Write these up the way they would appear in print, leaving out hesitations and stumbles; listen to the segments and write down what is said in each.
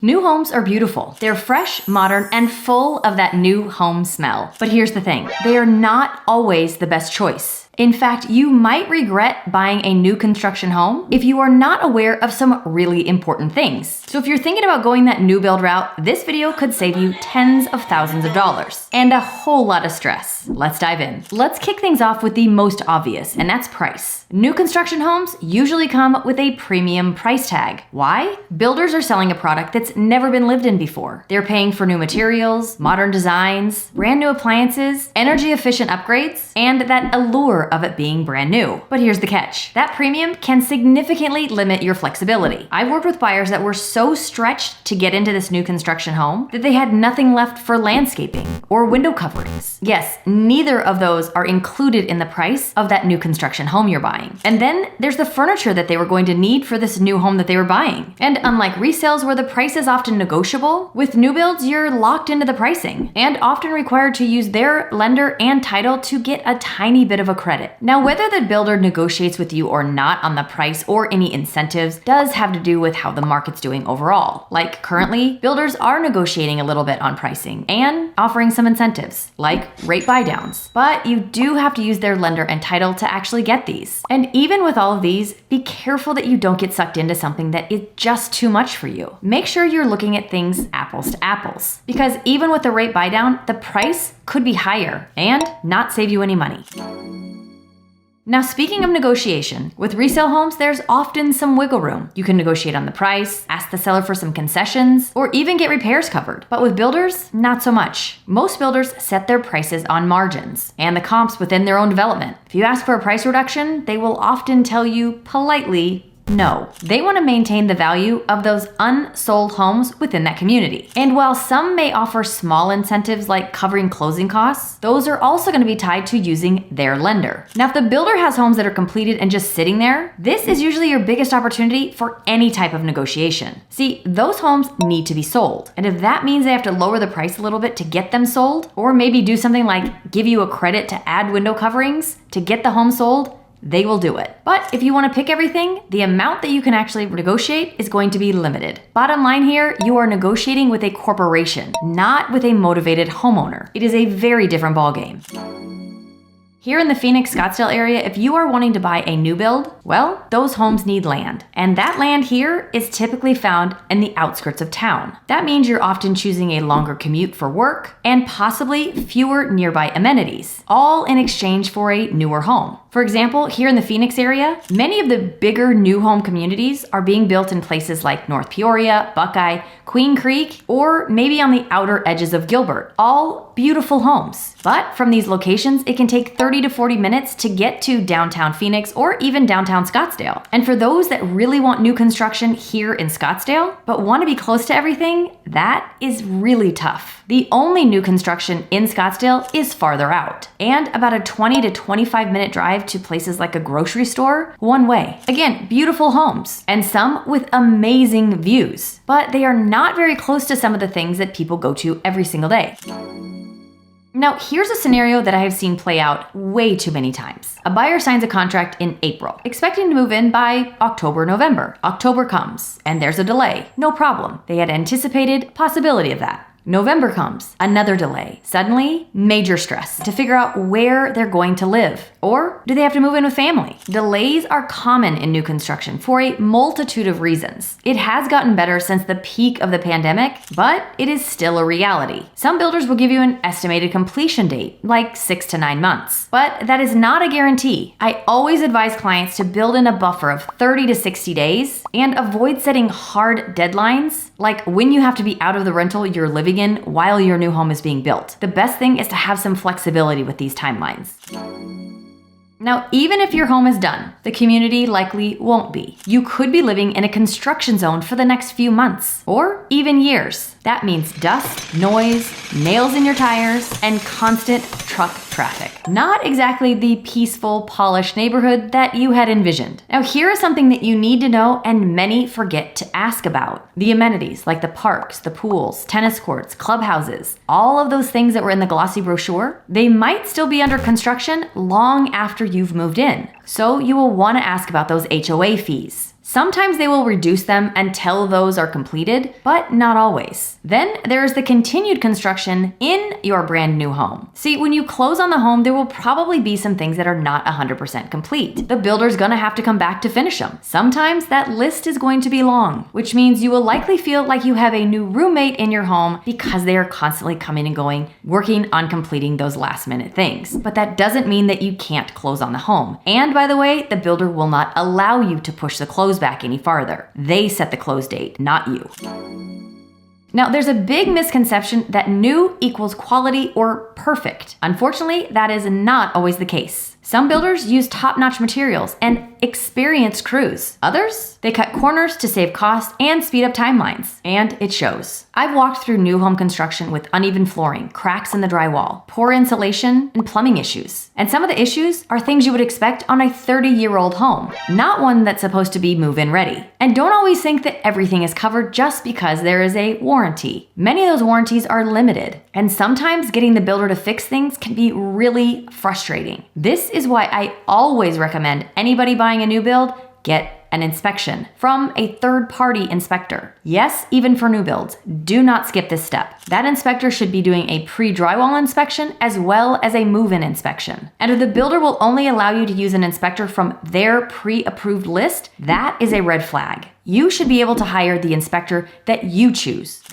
New homes are beautiful. They're fresh, modern, and full of that new home smell. But here's the thing, they are not always the best choice. In fact, you might regret buying a new construction home if you are not aware of some really important things. So if you're thinking about going that new build route, this video could save you tens of thousands of dollars and a whole lot of stress. Let's dive in. Let's kick things off with the most obvious, and that's price. New construction homes usually come with a premium price tag. Why? Builders are selling a product that's never been lived in before. They're paying for new materials, modern designs, brand new appliances, energy efficient upgrades, and that allure of it being brand new. But here's the catch. That premium can significantly limit your flexibility. I've worked with buyers that were so stretched to get into this new construction home that they had nothing left for landscaping or window coverings. Yes, neither of those are included in the price of that new construction home you're buying. And then there's the furniture that they were going to need for this new home that they were buying. And unlike resales where the price is often negotiable, with new builds you're locked into the pricing and often required to use their lender and title to get a tiny bit of a credit. Now, whether the builder negotiates with you or not on the price or any incentives does have to do with how the market's doing overall. Like currently, builders are negotiating a little bit on pricing and offering some incentives, like rate buy downs. But you do have to use their lender and title to actually get these. And even with all of these, be careful that you don't get sucked into something that is just too much for you. Make sure you're looking at things apples to apples, because even with the rate buy down, the price could be higher and not save you any money. Now, speaking of negotiation, with resale homes, there's often some wiggle room. You can negotiate on the price, ask the seller for some concessions, or even get repairs covered. But with builders, not so much. Most builders set their prices on margins and the comps within their own development. If you ask for a price reduction, they will often tell you politely, no. They want to maintain the value of those unsold homes within that community. And while some may offer small incentives like covering closing costs, those are also going to be tied to using their lender. Now, if the builder has homes that are completed and just sitting there, this is usually your biggest opportunity for any type of negotiation. See, those homes need to be sold. And if that means they have to lower the price a little bit to get them sold, or maybe do something like give you a credit to add window coverings to get the home sold, they will do it. But if you want to pick everything, the amount that you can actually negotiate is going to be limited. Bottom line here, you are negotiating with a corporation, not with a motivated homeowner. It is a very different ballgame. Here in the Phoenix, Scottsdale area, if you are wanting to buy a new build, well, those homes need land. And that land here is typically found in the outskirts of town. That means you're often choosing a longer commute for work and possibly fewer nearby amenities, all in exchange for a newer home. For example, here in the Phoenix area, many of the bigger new home communities are being built in places like North Peoria, Buckeye, Queen Creek, or maybe on the outer edges of Gilbert. All beautiful homes. But from these locations, it can take 30 to 40 minutes to get to downtown Phoenix or even downtown Scottsdale. And for those that really want new construction here in Scottsdale, but want to be close to everything, that is really tough. The only new construction in Scottsdale is farther out, and about a 20 to 25 minute drive to places like a grocery store one way. Again, beautiful homes, and some with amazing views, but they are not very close to some of the things that people go to every single day. Now, here's a scenario that I have seen play out way too many times. A buyer signs a contract in April, expecting to move in by October, November. October comes, and there's a delay. No problem. They had anticipated possibility of that. November comes, another delay. Suddenly, major stress to figure out where they're going to live. Or do they have to move in with family? Delays are common in new construction for a multitude of reasons. It has gotten better since the peak of the pandemic, but it is still a reality. Some builders will give you an estimated completion date, like 6 to 9 months, but that is not a guarantee. I always advise clients to build in a buffer of 30 to 60 days and avoid setting hard deadlines, like when you have to be out of the rental you're living in while your new home is being built. The best thing is to have some flexibility with these timelines. Now, even if your home is done, the community likely won't be. You could be living in a construction zone for the next few months, or even years. That means dust, noise, nails in your tires, and constant truck traffic. Not exactly the peaceful, polished neighborhood that you had envisioned. Now, here is something that you need to know and many forget to ask about. The amenities like the parks, the pools, tennis courts, clubhouses, all of those things that were in the glossy brochure, they might still be under construction long after you've moved in. So you will want to ask about those HOA fees. Sometimes they will reduce them until those are completed, but not always. Then there is the continued construction in your brand new home. See, when you close on the home, there will probably be some things that are not 100% complete. The builder's gonna have to come back to finish them. Sometimes that list is going to be long, which means you will likely feel like you have a new roommate in your home because they are constantly coming and going, working on completing those last minute things. But that doesn't mean that you can't close on the home. And by the way, the builder will not allow you to push the close back any farther. They set the close date, not you. Now, there's a big misconception that new equals quality or perfect. Unfortunately, that is not always the case. Some builders use top-notch materials and experienced crews. Others, they cut corners to save costs and speed up timelines. And it shows. I've walked through new home construction with uneven flooring, cracks in the drywall, poor insulation, and plumbing issues. And some of the issues are things you would expect on a 30-year-old home, not one that's supposed to be move-in ready. And don't always think that everything is covered just because there is a warranty. Many of those warranties are limited, and sometimes getting the builder to fix things can be really frustrating. This is why I always recommend anybody buying a new build get an inspection from a third-party inspector. Yes, even for new builds, do not skip this step. That inspector should be doing a pre-drywall inspection as well as a move-in inspection. And if the builder will only allow you to use an inspector from their pre-approved list, that is a red flag. You should be able to hire the inspector that you choose.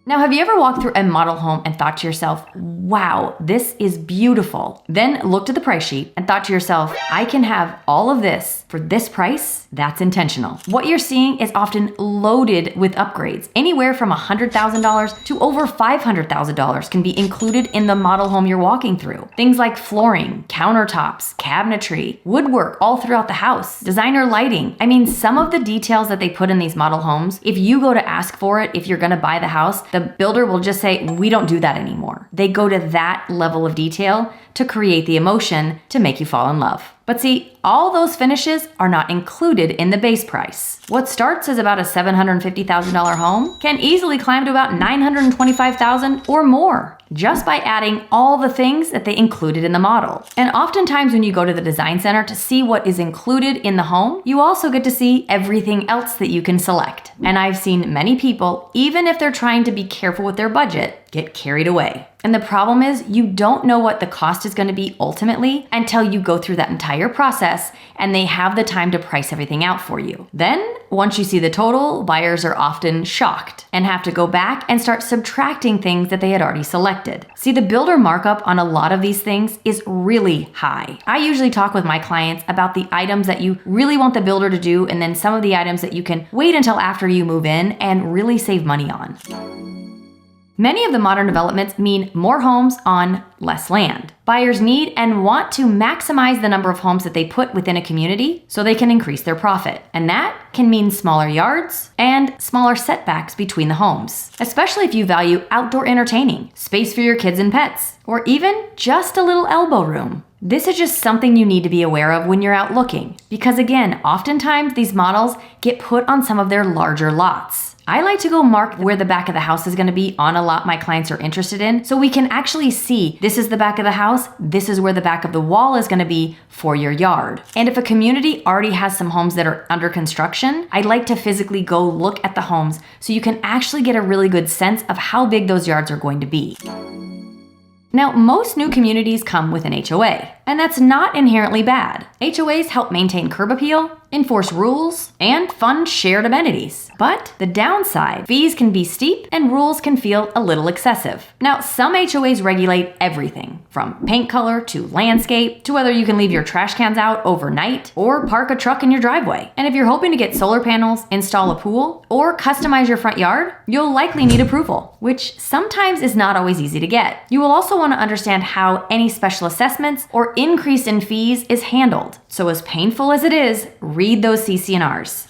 Now, have you ever walked through a model home and thought to yourself, wow, this is beautiful? Then looked at the price sheet and thought to yourself, I can have all of this for this price? That's intentional. What you're seeing is often loaded with upgrades. Anywhere from $100,000 to over $500,000 can be included in the model home you're walking through. Things like flooring, countertops, cabinetry, woodwork all throughout the house, designer lighting. I mean, some of the details that they put in these model homes, if you go to ask for it, if you're gonna buy the house, the builder will just say, we don't do that anymore. They go to that level of detail to create the emotion to make you fall in love. But see, all those finishes are not included in the base price. What starts as about a $750,000 home can easily climb to about $925,000 or more, just by adding all the things that they included in the model. And oftentimes when you go to the design center to see what is included in the home, you also get to see everything else that you can select. And I've seen many people, even if they're trying to be careful with their budget, get carried away. And the problem is you don't know what the cost is going to be ultimately until you go through that entire process and they have the time to price everything out for you. Then, once you see the total, buyers are often shocked and have to go back and start subtracting things that they had already selected. See, the builder markup on a lot of these things is really high. I usually talk with my clients about the items that you really want the builder to do and then some of the items that you can wait until after you move in and really save money on. Many of the modern developments mean more homes on less land. Buyers need and want to maximize the number of homes that they put within a community so they can increase their profit. And that can mean smaller yards and smaller setbacks between the homes, especially if you value outdoor entertaining, space for your kids and pets, or even just a little elbow room. This is just something you need to be aware of when you're out looking, because again, oftentimes these models get put on some of their larger lots. I like to go mark where the back of the house is going to be on a lot my clients are interested in, so we can actually see this is the back of the house, this is where the back of the wall is going to be for your yard. And if a community already has some homes that are under construction, I like to physically go look at the homes so you can actually get a really good sense of how big those yards are going to be. Now, most new communities come with an HOA, and that's not inherently bad. HOAs help maintain curb appeal, enforce rules, and fund shared amenities. But the downside, fees can be steep and rules can feel a little excessive. Now, some HOAs regulate everything from paint color to landscape to whether you can leave your trash cans out overnight or park a truck in your driveway. And if you're hoping to get solar panels, install a pool, or customize your front yard, you'll likely need approval, which sometimes is not always easy to get. You will also want to understand how any special assessments or increase in fees is handled. So as painful as it is, read those CC&Rs.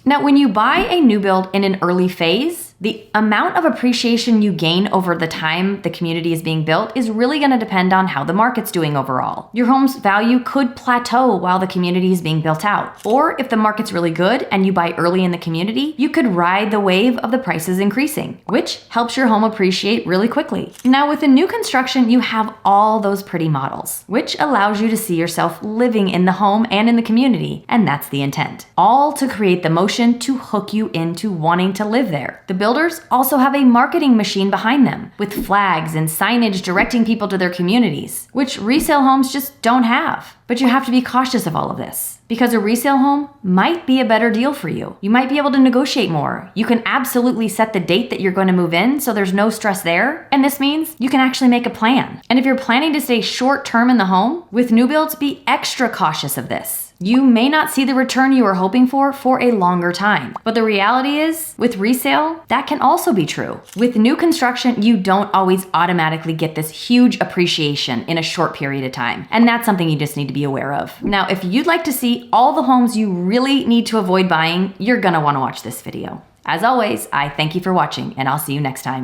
Now, when you buy a new build in an early phase, The amount of appreciation you gain over the time the community is being built is really going to depend on how the market's doing overall. Your home's value could plateau while the community is being built out. Or if the market's really good and you buy early in the community, you could ride the wave of the prices increasing, which helps your home appreciate really quickly. Now, with the new construction, you have all those pretty models, which allows you to see yourself living in the home and in the community, and that's the intent. All to create the motion to hook you into wanting to live there. The builders also have a marketing machine behind them, with flags and signage directing people to their communities, which resale homes just don't have. But you have to be cautious of all of this, because a resale home might be a better deal for you. You might be able to negotiate more. You can absolutely set the date that you're going to move in, so there's no stress there. And this means you can actually make a plan. And if you're planning to stay short term in the home, with new builds, be extra cautious of this. You may not see the return you were hoping for a longer time. But the reality is, with resale, that can also be true. With new construction, you don't always automatically get this huge appreciation in a short period of time. And that's something you just need to be aware of. Now, if you'd like to see all the homes you really need to avoid buying, you're gonna wanna watch this video. As always, I thank you for watching, and I'll see you next time.